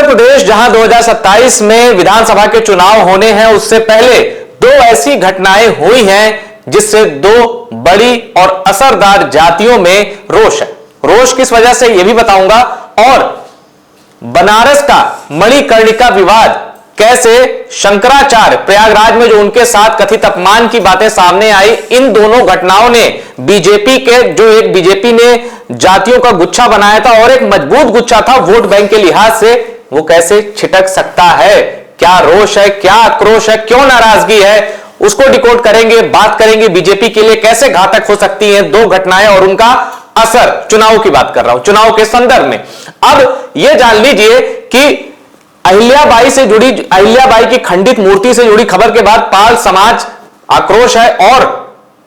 प्रदेश जहां 2027 में विधानसभा के चुनाव होने हैं, उससे पहले दो ऐसी घटनाएं हुई हैं जिससे दो बड़ी और असरदार जातियों में रोष है। रोष किस वजह से यह भी बताऊंगा, और बनारस का मणिकर्णिका विवाद कैसे शंकराचार्य प्रयागराज में जो उनके साथ कथित अपमान की बातें सामने आई, इन दोनों घटनाओं ने बीजेपी के जो एक बीजेपी ने जातियों का गुच्छा बनाया था और एक मजबूत गुच्छा था वोट बैंक के लिहाज से, वो कैसे छिटक सकता है। क्या रोष है, क्या आक्रोश है, क्यों नाराजगी है, उसको डिकोड करेंगे, बात करेंगे बीजेपी के लिए कैसे घातक हो सकती हैं दो घटनाएं और उनका असर। चुनाव की बात कर रहा हूं, चुनाव के संदर्भ में। अब यह जान लीजिए कि अहिल्याबाई से जुड़ी, अहिल्याबाई की खंडित मूर्ति से जुड़ी खबर के बाद पाल समाज आक्रोश है और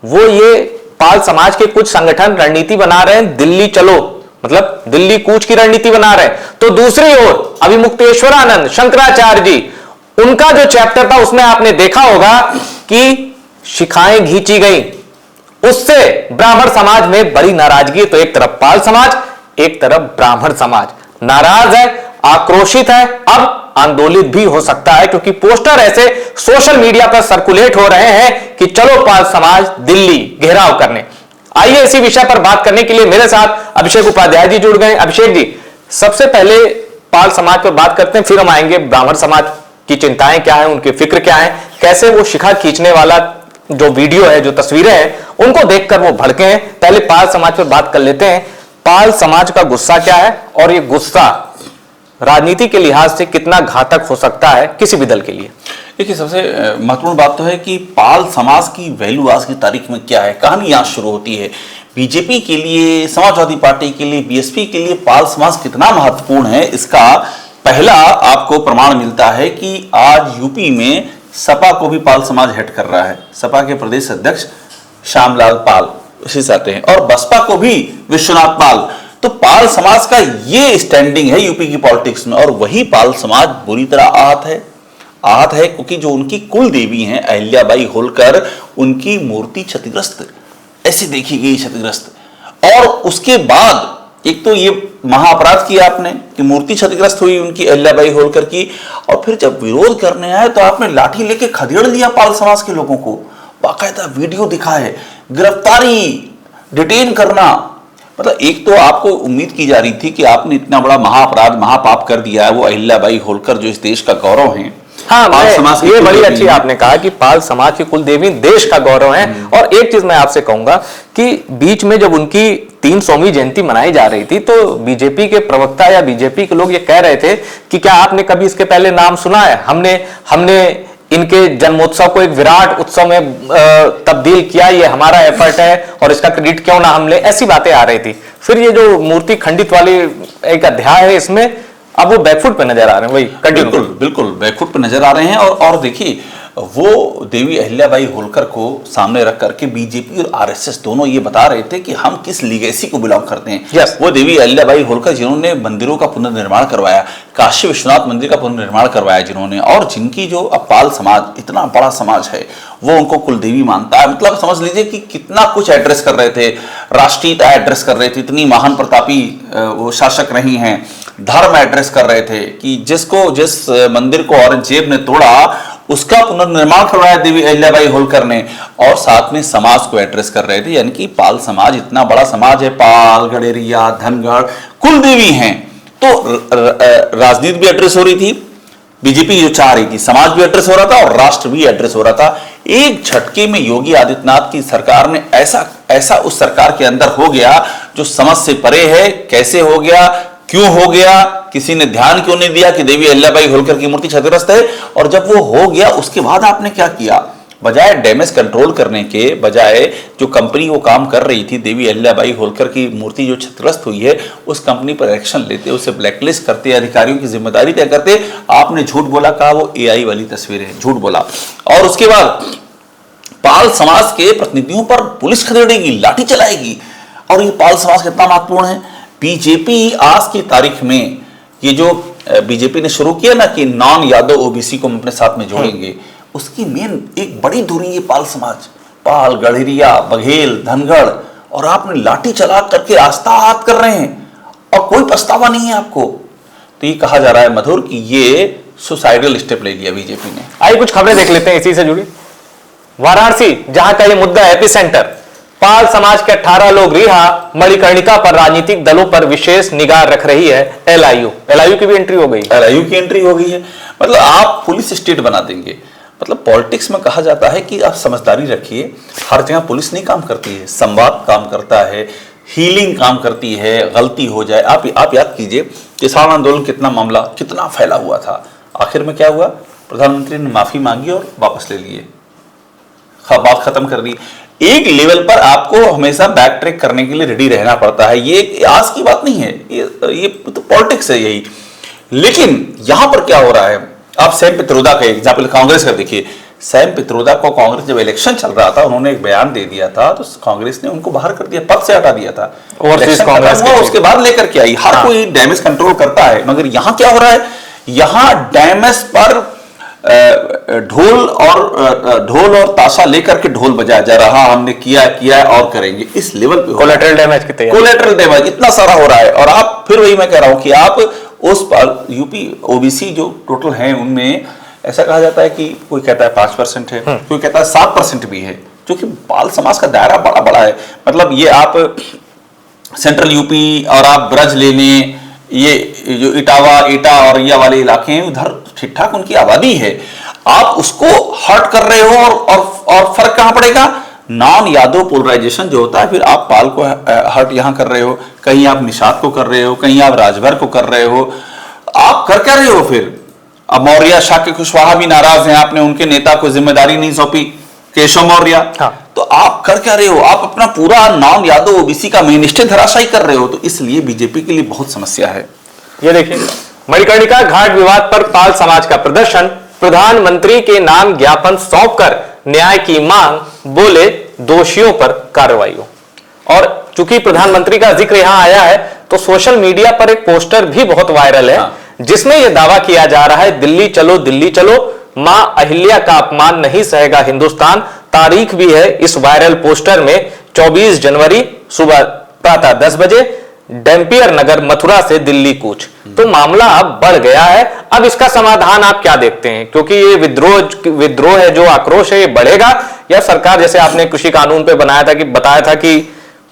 वो ये पाल समाज के कुछ संगठन रणनीति बना रहे हैं, दिल्ली चलो मतलब दिल्ली कूच की रणनीति बना रहे हैं। तो दूसरी ओर अभिमुक्तेश्वरानंद शंकराचार्य जी, उनका जो चैप्टर था उसमें आपने देखा होगा कि शिखाएं घींची गई, उससे ब्राह्मण समाज में बड़ी नाराजगी। तो एक तरफ पाल समाज, एक तरफ ब्राह्मण समाज नाराज है, आक्रोशित है, अब आंदोलित भी हो सकता है, क्योंकि पोस्टर ऐसे सोशल मीडिया पर सर्कुलेट हो रहे हैं कि चलो पाल समाज दिल्ली घेराव करने। आइए इसी विषय पर बात करने के लिए मेरे साथ अभिषेक उपाध्याय जी जुड़ गए। अभिषेक जी, सबसे पहले पाल समाज पर बात करते हैं, फिर हम आएंगे ब्राह्मण समाज की चिंताएं क्या है, उनके फिक्र क्या है, कैसे वो शिखा खींचने वाला जो वीडियो है, जो तस्वीरें हैं, उनको देखकर वो भड़के हैं। पहले पाल समाज पर बात कर लेते हैं। पाल समाज का गुस्सा क्या है और ये गुस्सा राजनीति के लिहाज से कितना घातक हो सकता है किसी भी दल के लिए। देखिए, सबसे महत्वपूर्ण बात तो है कि पाल समाज की वैल्यू आज की तारीख में क्या है। कहानी यहाँ शुरू होती है। बीजेपी के लिए, समाजवादी पार्टी के लिए, बीएसपी के लिए पाल समाज कितना महत्वपूर्ण है, इसका पहला आपको प्रमाण मिलता है कि आज यूपी में सपा को भी पाल समाज हेड कर रहा है। सपा के प्रदेश अध्यक्ष श्यामलाल पाल उसी से आते हैं और बसपा को भी विश्वनाथ पाल। तो पाल समाज का ये स्टैंडिंग है यूपी की पॉलिटिक्स में, और वही पाल समाज बुरी तरह आहत है क्योंकि जो उनकी कुल देवी हैं अहिल्याबाई होलकर, उनकी मूर्ति क्षतिग्रस्त, ऐसे देखी गई क्षतिग्रस्त। और उसके बाद एक तो ये महाअपराध किया आपने कि मूर्ति क्षतिग्रस्त हुई उनकी अहिल्याबाई होलकर की, और फिर जब विरोध करने आए तो आपने लाठी लेके खदेड़ दिया पाल समाज के लोगों को, बाकायदा वीडियो दिखा है, गिरफ्तारी, डिटेन करना। मतलब एक तो आपको उम्मीद की जा रही थी कि आपने इतना बड़ा महाअपराध, महापाप कर दिया है, वो अहिल्याबाई होलकर जो इस देश का गौरव है। हाँ, ये बड़ी अच्छी आपने कहा कि पाल समाज की कुल देवी देश का गौरव है। और एक चीज मैं आपसे कहूंगा कि बीच में जब उनकी 300वीं जयंती मनाई जा रही थी तो बीजेपी के प्रवक्ता या बीजेपी के लोग ये कह रहे थे कि क्या आपने कभी इसके पहले नाम सुना है, हमने इनके जन्मोत्सव को एक विराट उत्सव में तब्दील किया, ये हमारा एफर्ट है और इसका क्रेडिट क्यों ना हम ले, ऐसी बातें आ रही थी। फिर ये जो मूर्ति खंडित वाली एक अध्याय है इसमें अब वो बैकफुट पे नजर आ रहे हैं, वही बिल्कुल बैकफुट पे नजर आ रहे हैं। और देखिए, वो देवी अहिल्याबाई होलकर को सामने रख करके बीजेपी और आरएसएस दोनों ये बता रहे थे कि हम किस लीगेसी को बिलोंग करते हैं। yes. वो देवी अहिल्याबाई होलकर जिन्होंने मंदिरों का पुनर्निर्माण करवाया, काशी विश्वनाथ मंदिर का पुनर्निर्माण करवाया जिन्होंने, और जिनकी जो अपाल समाज इतना बड़ा समाज है वो उनको कुलदेवी मानता है। मतलब समझ लीजिए कि कितना कुछ एड्रेस कर रहे थे, राष्ट्रीयता एड्रेस कर रहे थे, इतनी महान प्रतापी वो शासक रही हैं, धर्म एड्रेस कर रहे थे कि जिस मंदिर को औरंगजेब ने तोड़ा उसका पुनर्निर्माण करवाया देवी अहिल्याबाई होलकर ने, और साथ में समाज को एड्रेस कर रहे थे। यानी कि पाल समाज इतना बड़ा समाज है, पाल, गडेरिया, धनगढ़ कुल देवी हैं। तो राजनीति भी एड्रेस हो रही थी, बीजेपी जो चाह रही थी, समाज भी एड्रेस हो रहा था और राष्ट्र भी एड्रेस हो रहा था। एक झटके में योगी आदित्यनाथ की सरकार ने ऐसा उस सरकार के अंदर हो गया जो समझ से परे है। कैसे हो गया, क्यों हो गया, किसी ने ध्यान क्यों नहीं दिया कि देवी अहिल्याबाई होलकर की मूर्ति क्षतिग्रस्त है। और जब वो हो गया उसके बाद आपने क्या किया, बजाय डैमेज कंट्रोल करने के, बजाय जो कंपनी वो काम कर रही थी देवी अहिल्याबाई होलकर की मूर्ति जो क्षतिग्रस्त हुई है उस कंपनी पर एक्शन लेते, उसे ब्लैकलिस्ट करते, अधिकारियों की जिम्मेदारी तय करते, आपने झूठ बोला, कहा वो एआई वाली तस्वीर है, झूठ बोला। और उसके बाद पाल समाज के प्रतिनिधियों पर पुलिस खदेड़ेगी, लाठी चलाएगी। और ये पाल समाज कितना महत्वपूर्ण है। बीजेपी आज की तारीख में ये जो बीजेपी ने शुरू किया ना कि नॉन यादव ओबीसी को हम अपने साथ में जोड़ेंगे, उसकी मेन एक बड़ी धुरी है पाल समाज, पाल, गढ़िया, बघेल, धनगढ़। और आपने लाठी चला करके आस्था हाथ कर रहे हैं और कोई पछतावा नहीं है आपको। तो ये कहा जा रहा है मधुर कि ये सुसाइडल स्टेप ले लिया बीजेपी ने। आइए कुछ खबरें देख लेते हैं इसी से जुड़ी। वाराणसी, जहां का ये मुद्दा एपिसेंटर, पाल समाज के 18 लोग रिहा, मणिकर्णिका पर राजनीतिक दलों पर विशेष निगाह रख रही है एलआईयू की भी एंट्री हो गई। एलआईयू की एंट्री हो गई है। मतलब आप पुलिस स्टेट बना देंगे। मतलब पॉलिटिक्स में कहा जाता है कि आप समझदारी रखिए, हर जगह पुलिस नहीं काम करती है, संवाद काम करता है, हीलिंग काम करती है, गलती हो जाए। आप याद कीजिए किसान आंदोलन कितना फैला हुआ था, आखिर में क्या हुआ, प्रधानमंत्री ने माफी मांगी और वापस ले लिए, बात खत्म कर दी। एक लेवल पर आपको हमेशा बैक ट्रैक करने के लिए रेडी रहना पड़ता है, ये आज की बात नहीं है, ये तो पॉलिटिक्स है यही। लेकिन यहां पर क्या हो रहा है, आप सैम पित्रोदा का एग्जाम्पल कांग्रेस का देखिए। सैम पित्रोदा को कांग्रेस जब इलेक्शन चल रहा था, उन्होंने एक बयान दे दिया था, तो कांग्रेस ने उनको बाहर कर दिया, पद से हटा दिया था। कांग्रेस उसके बाद लेकर के आई। हर कोई डैमेज कंट्रोल करता है, मगर यहां क्या हो रहा है, यहां डैमेज पर ढोल और ताशा लेकर के ढोल बजाया जा रहा, हमने किया और करेंगे, इस लेवल पे कोलेटरल डैमेज की तैयारी, कोलेटरल डैमेज इतना सारा हो रहा है। और आप फिर वही मैं कह रहा हूं कि आप उस पर यूपी ओबीसी जो टोटल है उनमें ऐसा कहा जाता है कि कोई कहता है 5% है, कोई कहता है 7% भी है, जो कि पाल समाज का दायरा बड़ा बड़ा है। मतलब ये आप सेंट्रल यूपी और आप ब्रज ले लें, ये जो इटा और या वाले इलाके हैं, उधर ठीक ठाक उनकी आबादी है, आप उसको हर्ट कर रहे हो। और फर्क कहां पड़ेगा, नॉन यादव पोलराइजेशन जो होता है, फिर आप पाल को हर्ट यहां कर रहे हो, कहीं आप निषाद को कर रहे हो, कहीं आप राजभर को कर रहे हो, आप कर क्या रहे हो। फिर अब मौर्य शाक्य कुशवाहा भी नाराज हैं, आपने उनके नेता को जिम्मेदारी नहीं सौंपी, केशव मौर्य। हाँ। तो आप कर क्या रहे हो, आप अपना पूरा नॉन यादव ओबीसी का मेनिस्टर धराशायी कर रहे हो। तो इसलिए बीजेपी के लिए बहुत समस्या है। ये देखिए, मणिकर्णिका घाट विवाद पर पाल समाज का प्रदर्शन, प्रधानमंत्री के नाम ज्ञापन सौंपकर न्याय की मांग, बोले दोषियों पर कार्रवाई हो। और चूंकि प्रधानमंत्री का जिक्र यहां आया है, तो सोशल मीडिया पर एक पोस्टर भी बहुत वायरल है। हाँ। जिसमें यह दावा किया जा रहा है, दिल्ली चलो, मां अहिल्या का अपमान नहीं सहेगा हिंदुस्तान। तारीख भी है इस वायरल पोस्टर में, 24 जनवरी सुबह प्रातः 10 बजे, डेम्पियर नगर मथुरा से दिल्ली कूच। तो मामला अब बढ़ गया है। अब इसका समाधान आप क्या देखते हैं, क्योंकि ये विद्रोह है, जो आक्रोश है, ये बढ़ेगा, या सरकार जैसे आपने कृषि कानून पे बताया था कि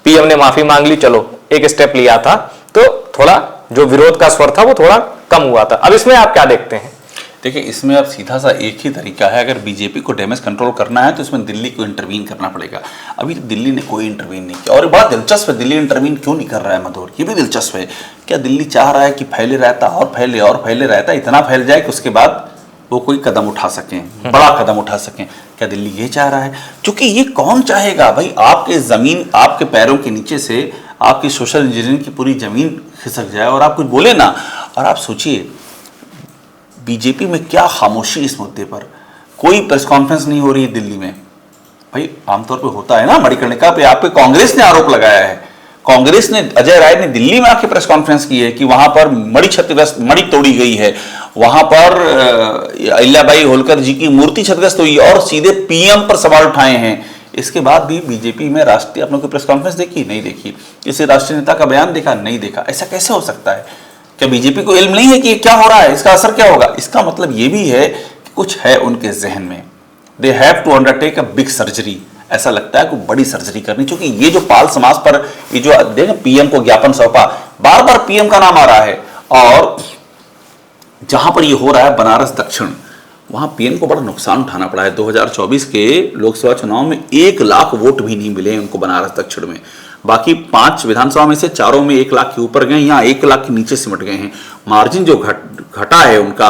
पीएम ने माफी मांग ली, चलो एक स्टेप लिया था, तो थोड़ा जो विरोध का स्वर था वो थोड़ा कम हुआ था। अब इसमें आप क्या देखते हैं? देखिए, इसमें अब सीधा सा एक ही तरीका है, अगर बीजेपी को डैमेज कंट्रोल करना है तो इसमें दिल्ली को इंटरवीन करना पड़ेगा। अभी दिल्ली ने कोई इंटरवीन नहीं किया, और बड़ा दिलचस्प है, दिल्ली इंटरवीन क्यों नहीं कर रहा है मधुर, ये भी दिलचस्प है। क्या दिल्ली चाह रहा है कि फैले रहता और फैले रहता, इतना फैल जाए कि उसके बाद वो कोई कदम उठा सकें, बड़ा कदम उठा सकें? क्या दिल्ली ये चाह रहा है? क्योंकि ये कौन चाहेगा भाई, आपके जमीन आपके पैरों के नीचे से आपकी सोशल इंजीनियरिंग की पूरी जमीन खिसक जाए और आप कुछ बोले ना। और आप सोचिए बीजेपी में क्या खामोशी इस मुद्दे पर, कोई प्रेस कॉन्फ्रेंस नहीं हो रही है दिल्ली में। भाई आमतौर पे होता है ना, मणिकर्णिका पे आप पे कांग्रेस ने आरोप लगाया है, कांग्रेस ने, अजय राय ने दिल्ली में आके प्रेस कॉन्फ्रेंस की है कि वहां पर मणि तोड़ी गई है, वहां पर अहिल्याबाई होलकर जी की मूर्ति क्षतिग्रस्त हुई और सीधे पीएम पर सवाल उठाए हैं। इसके बाद भी बीजेपी में राष्ट्रीय अपने को प्रेस कॉन्फ्रेंस देखी? नहीं देखी। किसी राष्ट्रीय नेता का बयान देखा? नहीं देखा। ऐसा कैसे हो सकता है? क्या बीजेपी को इल्म नहीं है कि क्या हो रहा है, इसका असर क्या होगा? इसका मतलब ये भी है कि कुछ है उनके जहन में, they have to undertake a big surgery. ऐसा लगता है कि बड़ी सर्जरी करनी, क्योंकि ये जो पाल समाज पर ये जो देखो पीएम को ज्ञापन सौंपा, बार बार पीएम का नाम आ रहा है, और जहां पर ये हो रहा है बनारस दक्षिण, वहां पीएम को बड़ा नुकसान उठाना पड़ा है। 2024 के लोकसभा चुनाव में 1 लाख वोट भी नहीं मिले उनको बनारस दक्षिण में। बाकी 5 विधानसभा में से 4 में 1 लाख के ऊपर गए, यहाँ 1 लाख के नीचे सिमट गए हैं। मार्जिन जो घटा है उनका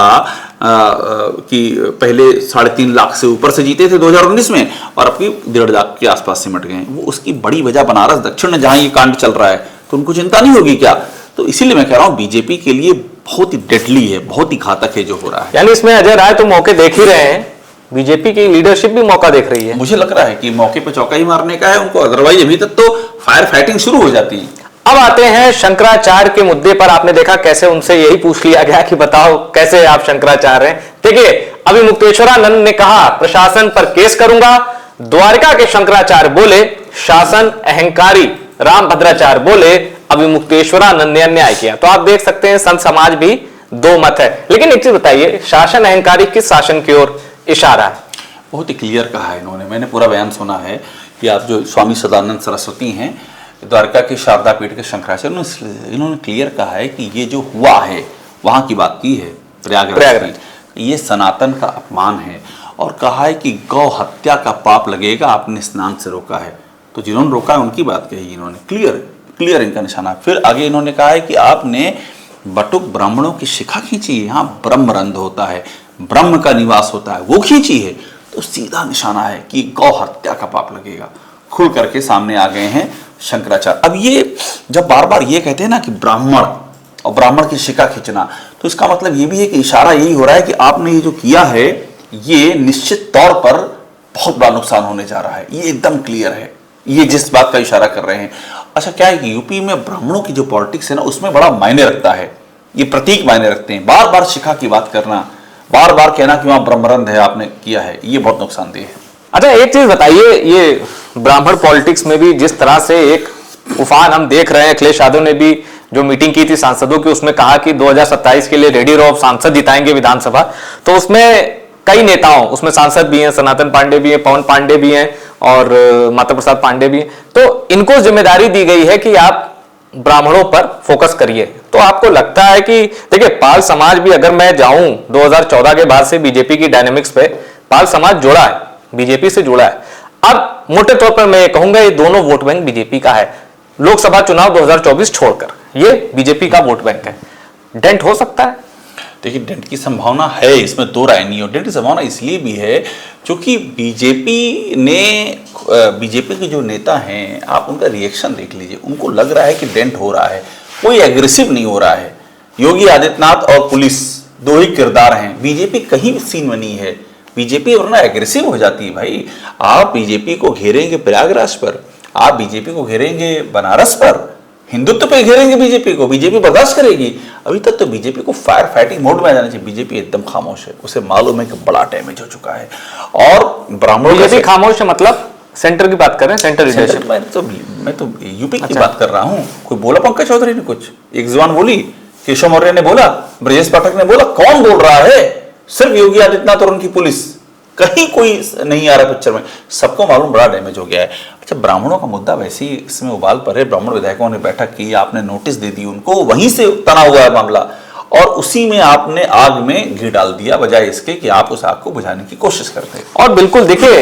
कि पहले 3.5 लाख से ऊपर से जीते थे 2019 में, और अब 1.5 लाख के आसपास सिमट गए हैं। वो उसकी बड़ी वजह बनारस दक्षिण में जहां ये कांड चल रहा है, तो उनको चिंता नहीं होगी क्या? तो इसीलिए मैं कह रहा हूं बीजेपी के लिए बहुत ही डेडली है, बहुत ही घातक है जो हो रहा है। यानी इसमें अजय राय तो मौके देख ही रहे हैं, बीजेपी की लीडरशिप भी मौका देख रही है। मुझे लग रहा है कि मौके पे चौका ही मारने का है उनको, अदरवाइज अभी तक तो फायर फाइटिंग शुरू हो जाती है। अब आते हैं शंकराचार्य के मुद्दे पर। आपने देखा कैसे उनसे यही पूछ लिया गया कि बताओ कैसे आप शंकराचार्य हैं। देखिए, अभी मुक्तेश्वरानंद ने कहा प्रशासन पर केस करूंगा। द्वारका के शंकराचार्य बोले शासन अहंकारी। रामभद्राचार्य बोले अभी मुक्तेश्वरानंद ने अन्याय किया। तो आप देख सकते हैं संत समाज भी दो मत है। लेकिन एक चीज बताइए, शासन अहंकारी किस शासन की ओर इशारा है? बहुत ही क्लियर कहा है इन्होंने, मैंने पूरा बयान सुना है कि आप जो स्वामी सदानंद सरस्वती हैं, द्वारका के शारदा पीठ के शंकराचार्य, इन्होंने क्लियर कहा है कि ये जो हुआ है, वहाँ की बात की है प्रयागराज की, ये सनातन का अपमान है, और कहा है कि गौ हत्या का पाप लगेगा, आपने स्नान से रोका है। तो जिन्होंने रोका है उनकी बात कही इन्होंने, क्लियर इनका निशाना। फिर आगे इन्होंने कहा है कि आपने बटुक ब्राह्मणों की शिखा खींची है, यहाँ ब्रह्मरंध्र होता है, ब्रह्म का निवास होता है, वो खींची है, तो सीधा निशाना है कि गौ हत्या का पाप लगेगा। खुल करके सामने आ गए हैं शंकराचार्य। अब ये जब बार बार ये कहते हैं ना कि ब्राह्मण और ब्राह्मण की शिखा खींचना, तो इसका मतलब ये भी है कि इशारा यही हो रहा है कि आपने ये जो किया है, ये निश्चित तौर पर बहुत बड़ा नुकसान होने जा रहा है। ये एकदम क्लियर है, ये जिस बात का इशारा कर रहे हैं। अच्छा, क्या है कि यूपी में ब्राह्मणों की जो पॉलिटिक्स है ना, उसमें बड़ा मायने रखता है, ये प्रतीक मायने रखते हैं। बार बार शिखा की बात करना, बार बार कहना कि वहां ब्रह्मरंध्र है, आपने किया है, ये बहुत नुकसानदेह है। अच्छा, एक चीज बताइए, ये ब्राह्मण पॉलिटिक्स में भी जिस तरह से एक उफान हम देख रहे हैं, अखिलेश यादव ने भी जो मीटिंग की थी सांसदों की, उसमें कहा कि 2027 के लिए रेडी रहो, सांसद जिताएंगे विधानसभा। तो उसमें कई नेताओं, उसमें सांसद भी हैं, सनातन पांडे भी हैं, पवन पांडे भी हैं और माता प्रसाद पांडे भी हैं। तो इनको जिम्मेदारी दी गई है कि आप ब्राह्मणों पर फोकस करिए। तो आपको लगता है कि देखिए, पाल समाज भी, अगर मैं जाऊं 2014 के बाद से बीजेपी की डायनेमिक्स पे, पाल समाज जुड़ा है, बीजेपी से जुड़ा है। अब मोटे तौर पर मैं कहूंगा ये दोनों वोट बैंक बीजेपी का है। लोकसभा चुनाव 2024 छोड़कर ये बीजेपी का वोट बैंक है। डेंट हो सकता है? देखिए, डेंट की संभावना है, इसमें दो राय नहीं हो। डेंट की संभावना इसलिए भी है क्योंकि बीजेपी के जो नेता हैं, आप उनका रिएक्शन देख लीजिए, उनको लग रहा है कि डेंट हो रहा है, कोई एग्रेसिव नहीं हो रहा है। योगी आदित्यनाथ और पुलिस दो ही किरदार हैं, बीजेपी कहीं भी सीन में नहीं है। बीजेपी वरना एग्रेसिव हो जाती है भाई। आप बीजेपी को घेरेंगे प्रयागराज पर, आप बीजेपी को घेरेंगे बनारस पर, हिंदुत्व पे घेरेंगे बीजेपी को, बीजेपी बर्दाश्त करेगी? अभी तक तो बीजेपी को फायर फाइटिंग मोड में आ जाना चाहिए। बीजेपी एकदम खामोश है, उसे मालूम है कि बड़ा डैमेज हो चुका है। और ब्राह्मणों बीजेपी खामोश है, मतलब सेंटर की बात कर रहे हैं, सेंटर लीडरशिप। मैं तो यूपी की बात कर रहा हूँ। कोई बोला पंकज चौधरी ने कुछ, एक जुबान बोली, केशव मौर्य ने बोला, ब्रजेश पाठक ने बोला, कौन बोल रहा है? सिर्फ योगी आदित्यनाथ और उनकी पुलिस, कहीं कोई नहीं आ रहा पिक्चर में। सबको मालूम बड़ा डैमेज हो गया है। अच्छा, ब्राह्मणों का मुद्दा वैसे ही इसमें उबाल पर है। ब्राह्मण विधायकों ने बैठक की, आपने नोटिस दे दी उनको, वहीं से तना हुआ है मामला, और उसी में आपने आग में घी डाल दिया, बजाय इसके कि आप उस आग को बुझाने की कोशिश करते। और बिल्कुल देखिए,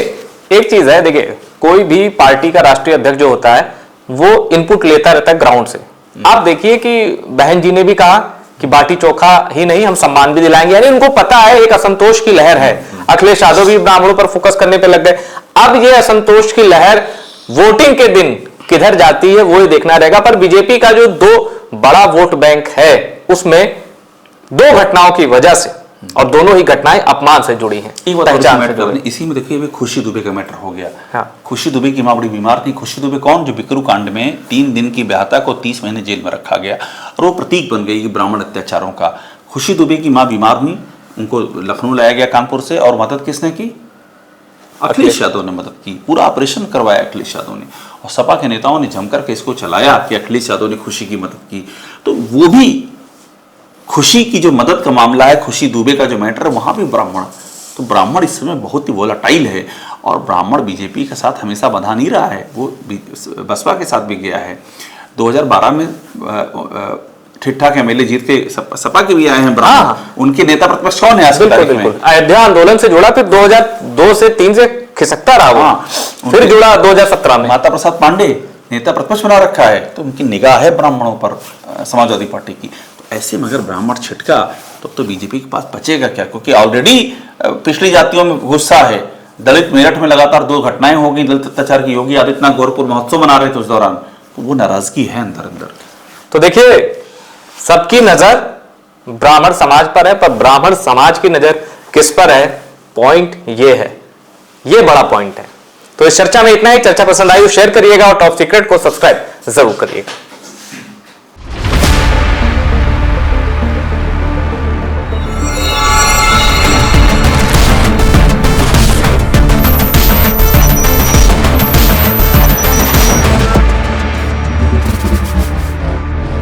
एक चीज है, देखिए कोई भी पार्टी का राष्ट्रीय अध्यक्ष जो होता है वो इनपुट लेता रहता है ग्राउंड से। आप देखिए कि बहन जी ने भी कहा कि बाटी चोखा ही नहीं, हम सम्मान भी दिलाएंगे। यानी उनको पता है एक असंतोष की लहर है। अखिलेश यादव भी ब्राह्मणों पर फोकस करने पे लग गए। अब ये असंतोष की लहर वोटिंग के दिन किधर जाती है वो ही देखना रहेगा। पर बीजेपी का जो दो बड़ा वोट बैंक है, उसमें दो घटनाओं की वजह से, और दोनों ही घटनाएं अपमान से जुड़ी हैं, पहचान से जुड़ी। इसी में देखिए, खुशी दुबे का मैटर हो गया। हाँ। खुशी दुबे की मां बड़ी बीमार थी। खुशी दुबे कौन? जो बिकरू कांड में 3 दिन की ब्याहता को 30 महीने जेल में रखा गया, और वो प्रतीक बन गई ब्राह्मण अत्याचारों का। खुशी दुबे की मां बीमार हुई, उनको लखनऊ लाया गया कानपुर से, और मदद किसने की? अखिलेश यादव ने मदद की। पूरा ऑपरेशन करवाया अखिलेश यादव ने, और सपा के नेताओं ने जमकर के इसको चलाया कि अखिलेश यादव ने खुशी की मदद की। तो वो भी खुशी की जो मदद का मामला है, खुशी दुबे का जो मैटर है, वहां भी ब्राह्मण, तो ब्राह्मण इस समय बहुत ही वोलाटाइल है। और ब्राह्मण बीजेपी के साथ हमेशा बंधा नहीं रहा है, वो बसपा के साथ भी गया है। 2012 में ठीक ठाक एमएलए जीत के सपा के भी आए हैं ब्राह्मण। उनके नेता प्रतिपक्ष कौन है आज की तारीख में? अयोध्या आंदोलन से जुड़ा, फिर 2002 से 3 से खिसकता रहा वो, फिर जुड़ा 2017 में। माता प्रसाद पांडे नेता प्रतिपक्ष बना रखा है, तो उनकी निगाह है ब्राह्मणों पर, समाजवादी पार्टी की। ऐसे में अगर ब्राह्मण छिटका तो बीजेपी के पास बचेगा क्या? क्योंकि ऑलरेडी पिछली जातियों में गुस्सा है। दलित मेरठ में लगातार 2 घटनाएं हो गई दलित अत्याचार की। योगी आदित्यनाथ गोरखपुर महोत्सव मना रहे थे उस दौरान, तो वो नाराजगी है अंदर अंदर। तो देखिए, सबकी नजर ब्राह्मण समाज पर है, पर ब्राह्मण समाज की नजर किस पर है? पॉइंट ये है, ये बड़ा पॉइंट है। तो इस चर्चा में इतना ही। चर्चा पसंद आई तो शेयर करिएगा, और टॉप सीक्रेट को सब्सक्राइब जरूर करिएगा।